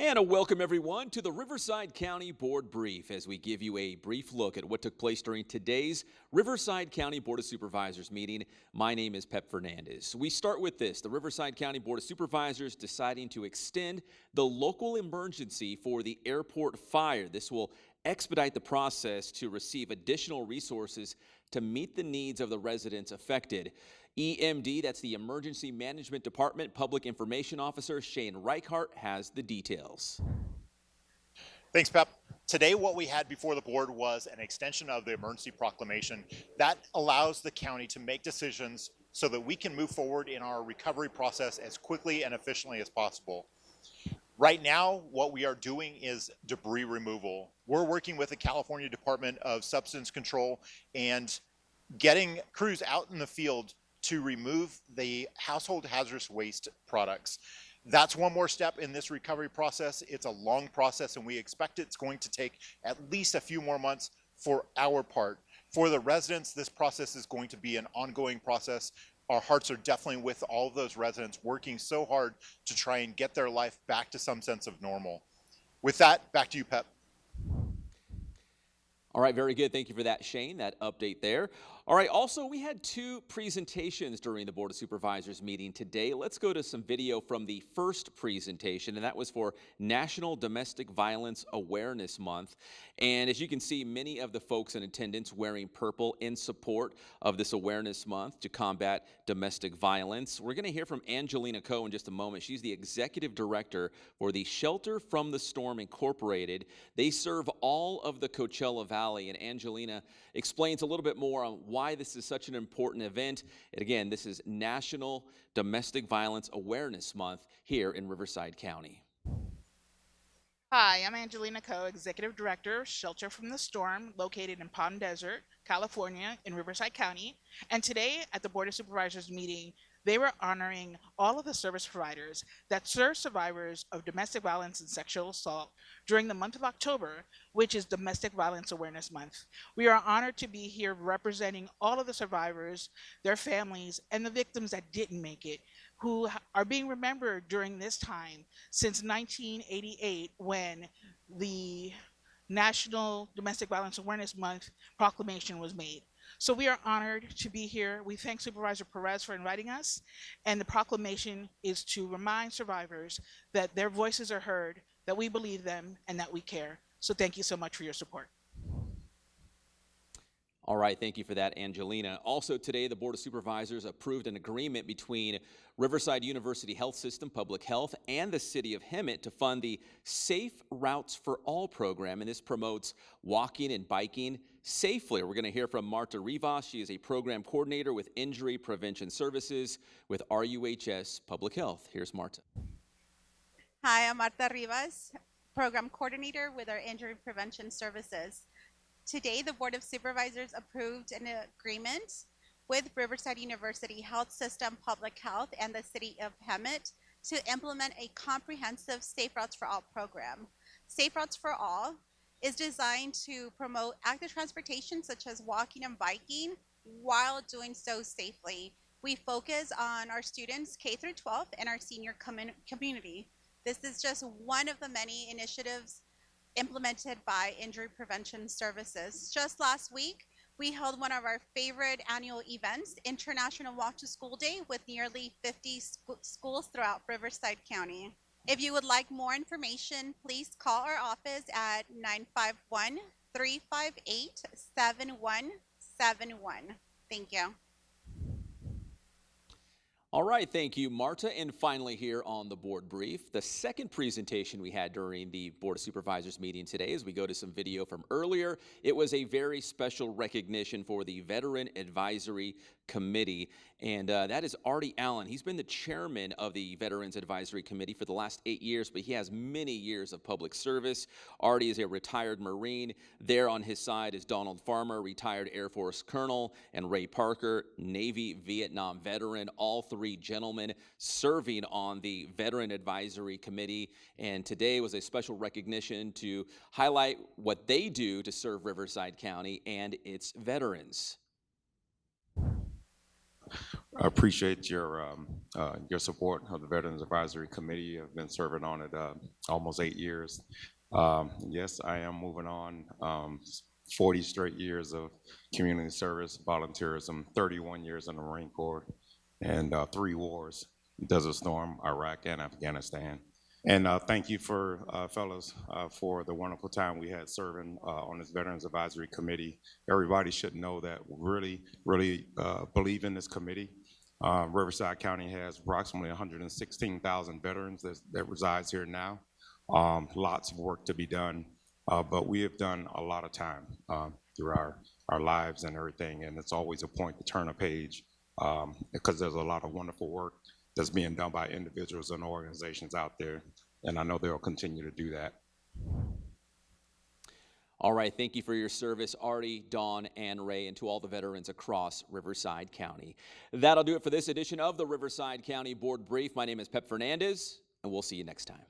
And a welcome everyone to the Riverside County Board Brief as we give you a brief look at what took place during today's Riverside County Board of Supervisors meeting. My name is Pep Fernandez. We start with this: the Riverside County Board of Supervisors deciding to extend the local emergency for the airport fire. This will expedite the process to receive additional resources to meet the needs of the residents affected. EMD, that's the Emergency Management Department Public Information Officer Shane Reichart, has the details. Thanks, Pep. Today, what we had before the board was an extension of the emergency proclamation that allows the county to make decisions so that we can move forward in our recovery process as quickly and efficiently as possible. Right now, what we are doing is debris removal. We're working with the California Department of Substance Control and getting crews out in the field to remove the household hazardous waste products. That's one more step in this recovery process. It's a long process, and we expect it's going to take at least a few more months for our part. For the residents, this process is going to be an ongoing process. Our hearts are definitely with all of those residents working so hard to try and get their life back to some sense of normal. With that, back to you, Pep. All right, very good. Thank you for that, Shane, that update there. All right, also, we had two presentations during the Board of Supervisors meeting today. Let's go to some video from the first presentation, and that was for National Domestic Violence Awareness Month. And as you can see, many of the folks in attendance wearing purple in support of this awareness month to combat domestic violence. We're going to hear from Angelina Coe in just a moment. She's the executive director for the Shelter from the Storm Incorporated. They serve all of the Coachella Valley, and Angelina explains a little bit more on why this is such an important event. And again, this is National Domestic Violence Awareness Month here in Riverside County. Hi, I'm Angelina Coe, Executive Director, Shelter from the Storm, located in Palm Desert, California, in Riverside County. And today at the Board of Supervisors meeting, they were honoring all of the service providers that serve survivors of domestic violence and sexual assault during the month of October, which is Domestic Violence Awareness Month. We are honored to be here representing all of the survivors, their families, and the victims that didn't make it, who are being remembered during this time since 1988, when the National Domestic Violence Awareness Month proclamation was made. So we are honored to be here. We thank Supervisor Perez for inviting us, and the proclamation is to remind survivors that their voices are heard, that we believe them, and that we care. So thank you so much for your support. All right, thank you for that, Angelina. Also today, the Board of Supervisors approved an agreement between Riverside University Health System Public Health and the City of Hemet to fund the Safe Routes for All program, and this promotes walking and biking safely. We're going to hear from Marta Rivas. She is a program coordinator with Injury Prevention Services with RUHS Public Health. Here's Marta. Hi, I'm Marta Rivas, program coordinator with our Injury Prevention Services. Today, the Board of Supervisors approved an agreement with Riverside University Health System Public Health and the City of Hemet to implement a comprehensive Safe Routes for All program. Safe Routes for All is designed to promote active transportation such as walking and biking while doing so safely. We focus on our students K through 12 and our senior community. This is just one of the many initiatives implemented by Injury Prevention Services. Just last week, we held one of our favorite annual events, International Walk to School Day, with nearly 50 schools throughout Riverside County. If you would like more information, please call our office at 951-358-7171. Thank you. All right, thank you, Marta. And finally here on the board brief, the second presentation we had during the Board of Supervisors meeting today, as we go to some video from earlier, it was a very special recognition for the Veteran Advisory Committee, and that is Artie Allen. He's been the chairman of the Veterans Advisory Committee for the last 8 years, but he has many years of public service. Artie is a retired Marine. There on his side is Donald Farmer, retired Air Force Colonel, and Ray Parker, Navy Vietnam veteran, all three gentlemen serving on the Veteran Advisory Committee. And today was a special recognition to highlight what they do to serve Riverside County and its veterans. I appreciate your support of the Veterans Advisory Committee. I've been serving on it almost 8 years. Yes, I am moving on. 40 straight years of community service, volunteerism, 31 years in the Marine Corps, and 3 wars, Desert Storm, Iraq, and Afghanistan. And thank you for fellas for the wonderful time we had serving on this Veterans Advisory Committee. Everybody should know that we really believe in this committee. Riverside County has approximately 116,000 veterans that resides here now. Lots of work to be done, but we have done a lot of time through our lives and everything, and it's always a point to turn a page because there's a lot of wonderful work that's being done by individuals and organizations out there, and I know they'll continue to do that. All right, thank you for your service, Artie, Dawn, and Ray, and to all the veterans across Riverside County. That'll do it for this edition of the Riverside County Board Brief. My name is Pep Fernandez, and we'll see you next time.